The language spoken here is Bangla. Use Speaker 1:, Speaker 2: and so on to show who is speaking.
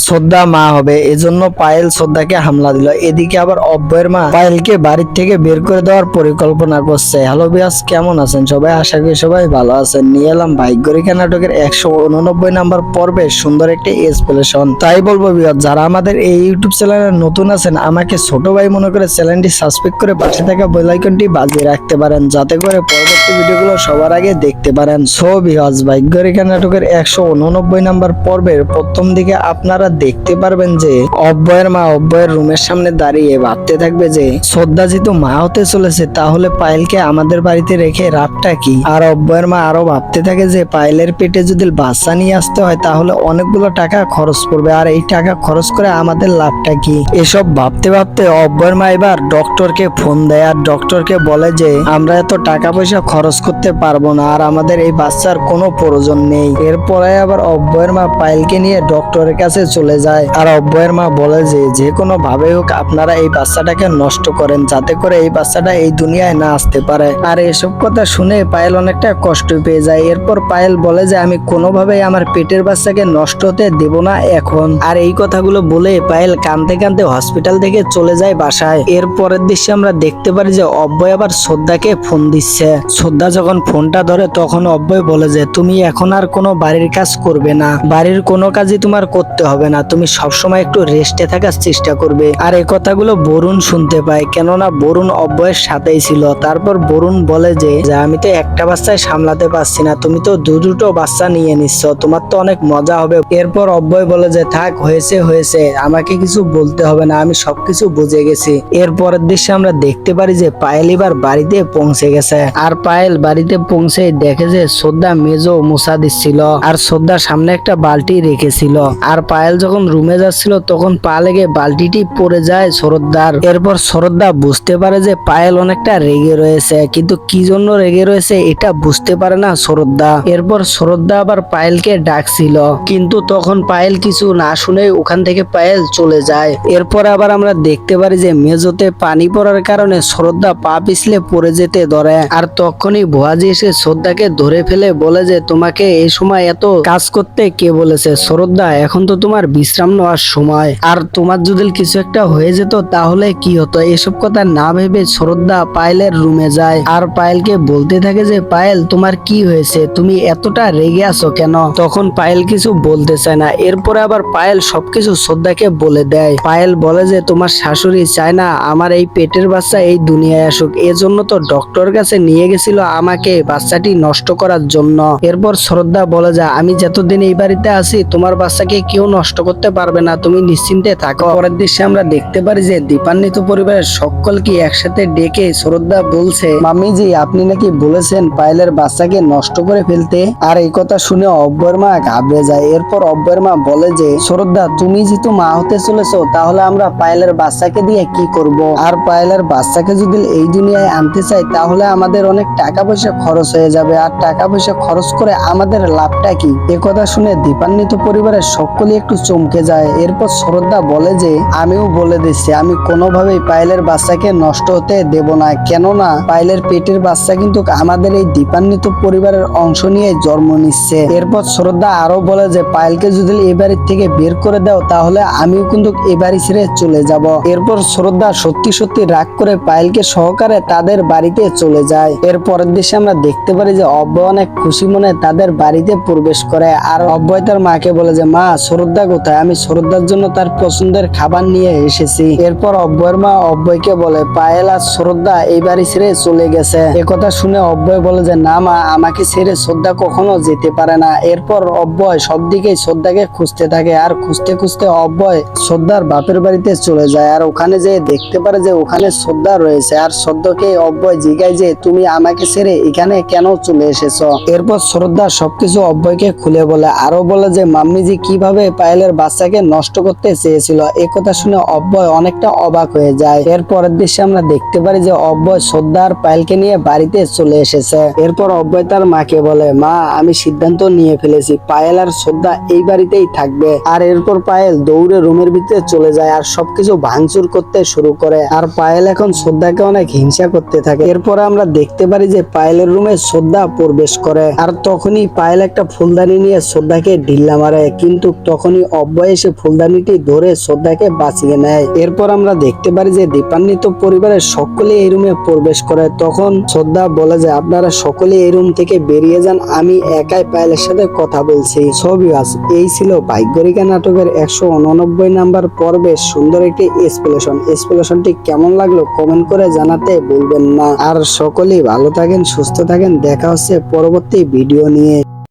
Speaker 1: শ্রদ্ধা মা হবে, এজন্য পায়েল শ্রদ্ধাকে হামলা দিল। এদিকে আবার অব্বয়ের মা পায়েলকে বাড়ির থেকে বের করে দেওয়ার পরিকল্পনা করছে। হ্যালো বিয়াস, কেমন আছেন সবাই? আশা করি সবাই ভালো আছেন। নিয়ে এলাম ভাগ্যরেখা নাটকের 189 নাম্বার পর্বে সুন্দর একটি এক্সপ্লেনেশন। তাই বলবো বিয়াস, যারা আমাদের এই ইউটিউব চ্যানেলে নতুন আছেন, আমাকে ছোট ভাই মনে করে চ্যানেলটি সাবস্ক্রাইব করে পাশে থাকা বেল আইকনটি বাজিয়ে রাখতে পারেন, যাতে করে পরবর্তী ভিডিওগুলো সবার আগে দেখতে পারেন। সো বিয়াস, ভাগ্যরেখা নাটকের 189 নাম্বার পর্বের প্রথম দিকে আপনারা দেখতে পারবেন যে অব্বয়ের মা অব্বয়ের রুমের সামনে দাঁড়িয়ে ভাবতে থাকবে যে শ্রদ্ধা যেহেতু মা হতে চলেছে, তাহলে পায়েলকে আমাদের বাড়িতে রেখে লাভটা কি। আর অব্বয়ের মা আরো ভাবতে থাকে যে পায়েলের পেটে যদি বাচ্চা নিয়ে আসতে হয় তাহলে অনেকগুলো টাকা খরচ পড়বে, আর এই টাকা খরচ করে আমাদের লাভটা কি। এসব ভাবতে ভাবতে অব্বয়ের মা এবার ডক্টরকে ফোন দেয় আর ডক্টরকে বলে যে আমরা এত টাকা পয়সা খরচ করতে পারবো না, আর আমাদের এই বাচ্চার কোনো প্রয়োজন নেই। এরপরে আবার অব্বয়ের মা পায়েলকে নিয়ে ডক্টরের কাছে চলে যায় আর অব্বয়ের মা বলে যে কোনো ভাবে হোক আপনারা এই বাচ্চাটাকে নষ্ট করেন, যাতে করে এই বাচ্চাটা এই দুনিয়ায় না আসতে পারে। আর এসব কথা শুনে পায়েল অনেকটা কষ্ট পেয়ে যায়। এরপর পায়েল বলে যে আমি কোনোভাবেই আমার পেটের বাচ্চাকে নষ্ট হতে দেব না এখন। আর এই কথাগুলো বলে পায়েল কাঁদতে কাঁদতে হসপিটাল থেকে চলে যায় বাসায়। এর পরের দৃশ্যে আমরা দেখতে পারি যে অব্বয় আবার শ্রদ্ধাকে ফোন দিচ্ছে। শ্রদ্ধা যখন ফোনটা ধরে তখন অব্বয় বলে যে তুমি এখন আর কোনো বাড়ির কাজ করবে না, বাড়ির কোনো কাজই তোমার করতে হবে না, তুমি সবসময় একটু রেস্টে থাকার চেষ্টা করবে। আর এই কথাগুলো বরুণ শুনতে পায়, কেননা বরুণ অব্বয়ের সাথেই ছিল। তারপর বরুণ বলে যে আমি তো একটা বাচ্চায় সামলাতে পারছি না, তুমি তো দুটো বাচ্চা নিয়ে নিচ্ছ, তোমার তো অনেক মজা হবে। এরপর অব্বয় বলে যে থাক, হয়েছে হয়েছে, আমাকে কিছু বলতে হবে না, আমি সবকিছু বুঝে গেছি। এরপরের দৃশ্যে আমরা দেখতে পারি যে পায়েল এবার বাড়িতে পৌঁছে গেছে। আর পায়েল বাড়িতে পৌঁছে দেখে যে শ্রদ্ধা মেজো মুছা দিচ্ছিল আর শ্রদ্ধার সামনে একটা বালতি রেখেছিল। আর পায়েল যখন রুমে যাচ্ছিল তখন পা লেগে বালতিটি পড়ে যায় শ্রদ্ধার। এরপর শ্রদ্ধা বুঝতে পারে যে পায়েল অনেকটা রেগে রয়েছে, কিন্তু কি জন্য রেগে রয়েছে এটা বুঝতে পারে না শ্রদ্ধা। এরপর শ্রদ্ধা আবার পায়েলকে ডাকছিল, কিন্তু তখন পায়েল কিছু না শুনে ওখান থেকে পায়েল চলে যায়। এরপর আবার আমরা দেখতে পারি যে মেজোতে পানি পড়ার কারণে শ্রদ্ধা পা পিছলে পড়ে যেতে ধরে। আর তখনই ভুয়াজি এসে শ্রদ্ধাকে ধরে ফেলে বলে যে তোমাকে এই সময় এত কাজ করতে কে বলেছে? শ্রদ্ধা, এখন তো তোমার বিশ্রাম নেওয়ার সময়, আর তোমার যদি কিছু একটা হয়ে যেত তাহলে কি হতো? এসব কথা না ভেবে শ্রদ্ধা পায়েলের রুমে যায় আর পায়েলকে বলতে থাকে যে পায়েল তোমার কি হয়েছে, তুমি এতটা রেগে আছো কেন? তখন পায়েল কিছু বলতে চায় না। এরপরে আবার পায়েল সবকিছু শ্রদ্ধাকে বলে দেয়। পায়েল বলে যে তোমার শাশুড়ি চায় না আমার এই পেটের বাচ্চা এই দুনিয়ায় আসুক, এজন্য তো ডক্টর কাছে নিয়ে গেছিল আমাকে বাচ্চাটি নষ্ট করার জন্য। এরপর শ্রদ্ধা বলে যে আমি যতদিন এই বাড়িতে আছি তোমার বাচ্চাকে কেউ নষ্ট করতে পারবে না, তুমি নিশ্চিন্তে থাকো। পরের দৃশ্যে আমরা দেখতে পারি যে দীপান্বিত পরিবারের সকলকে একসাথে ডেকে শ্রদ্ধা বলছে মামিজি আপনি নাকি বলেছেন পায়েলের বাচ্চাকে নষ্ট করে ফেলতে। আর এই কথা শুনে অব্বয়ের মা ঘাবড়ে যায়। এরপর অব্বয়ের মা বলে যে শ্রদ্ধা তুমি যেহেতু মা হতে চলেছো, তাহলে আমরা পায়েলের বাচ্চাকে দিয়ে কি করব? আর পায়েলের বাচ্চাকে যদি এই দুনিয়ায় আনতে চাই তাহলে আমাদের অনেক টাকা পয়সা খরচ হয়ে যাবে, আর টাকা পয়সা খরচ করে আমাদের লাভটা কি? এ কথা শুনে দীপান্বিত পরিবারের সকলে একটু চমকে যায়। এরপর শ্রদ্ধা বলে যে আমিও বলে দিচ্ছি আমি কোনোভাবেই পায়েলের বাচ্চাকে নষ্ট হতে দেব না, কেননা পায়েলের পেটের বাচ্চা কিন্তু আমাদের এই দীপান্বিত পরিবারের অংশ নিয়ে জন্ম নিচ্ছে। এরপর শ্রদ্ধা আরো বলে যে পায়েলকে যদি এই বাড়ির থেকে বের করে দাও তাহলে আমিও কিন্তু এই বাড়ি ছেড়ে চলে যাব। এরপর শ্রদ্ধা সত্যি সত্যি রাগ করে পায়েলকে সহকারে তাদের বাড়িতে চলে যায়। এর পরের দৃশ্যে আমরা দেখতে পারি যে অব্বয় অনেক খুশি মনে তাদের বাড়িতে প্রবেশ করে আর অব্বয় তার মাকে বলে যে মা শ্রদ্ধা কোথায়, আমি শ্রদ্ধার জন্য তার পছন্দের খাবার নিয়ে এসেছি। এরপর অব্বয়ের মা অব্বয়কে বলে পায়েল আর শ্রদ্ধা এই বাড়ি ছেড়ে চলে গেছে। একথা শুনে অব্বয় বলে যে না মা, আমাকে ছেড়ে শ্রদ্ধা কখনো যেতে পারে না। এরপর অব্বয় সব দিকে শ্রদ্ধাকে খুঁজতে থাকে আর খুঁজতে খুঁজতে অব্বয় শ্রদ্ধার বাপের বাড়িতে চলে যায়। আর ওখানে যে দেখতে পারে যে ওখানে শ্রদ্ধা রয়েছে আর শ্রদ্ধাকে অব্বয় জিজ্ঞাসা যে তুমি আমাকে ছেড়ে এখানে কেন চলে এসেছো? এরপর শ্রদ্ধা সবকিছু অব্বয়কে খুলে বলে, আরো বলে যে মাম্মিজি কিভাবে পায়েলের বাচ্চাকে নষ্ট করতে চেয়েছিল। এই কথা শুনে অব্বয় অনেকটা অবাক হয়ে যায়। এর পরের দৃশ্যে আমরা দেখতে পারি যে অব্বয় শ্রদ্ধা আর পায়েলকে নিয়ে বাড়িতে চলে এসেছে। এরপর অব্বয় তার মাকে বলে মা আমি সিদ্ধান্ত নিয়ে ফেলেছি, পায়েল আর শ্রদ্ধা এই বাড়িতেই থাকবে। আর এরপর পায়েল দৌড়ে রুমের ভিতরে চলে যায় আর সবকিছু ভাঙচুর করতে শুরু করে। আর পায়েল এখন শ্রদ্ধাকে অনেক হিংসা করতে থাকে। এরপর আমরা দেখতে পারি যে পায়েলের রুমে শ্রদ্ধা প্রবেশ করে আর তখনই পায়েল একটা ফুলদানি নিয়ে শ্রদ্ধাকে ঢিল্লা মারে, কিন্তু তখনই অব্যয় এসে ফুলদানিটি ধরে শ্রদ্ধাকে বাঁচিয়ে নেয়। এরপর আমরা দেখতে পারি যে দীপান্বিত পরিবারের সকলে এই রুমে প্রবেশ করে। তখন শ্রদ্ধা বলে যে আপনারা সকলে এই রুম থেকে বেরিয়ে যান, আমি একাই পায়েলের সাথে কথা বলছি। এই ছিল ভাগ্যরেখা নাটকের 189 নাম্বার পর্বে সুন্দর একটি এক্সপ্লেনেশনটি কেমন লাগলো কমেন্ট করে জানাতে ভুলবেন না। আর সকলেই ভালো থাকেন, সুস্থ থাকেন, দেখা হচ্ছে পরবর্তী ভিডিও নিয়ে।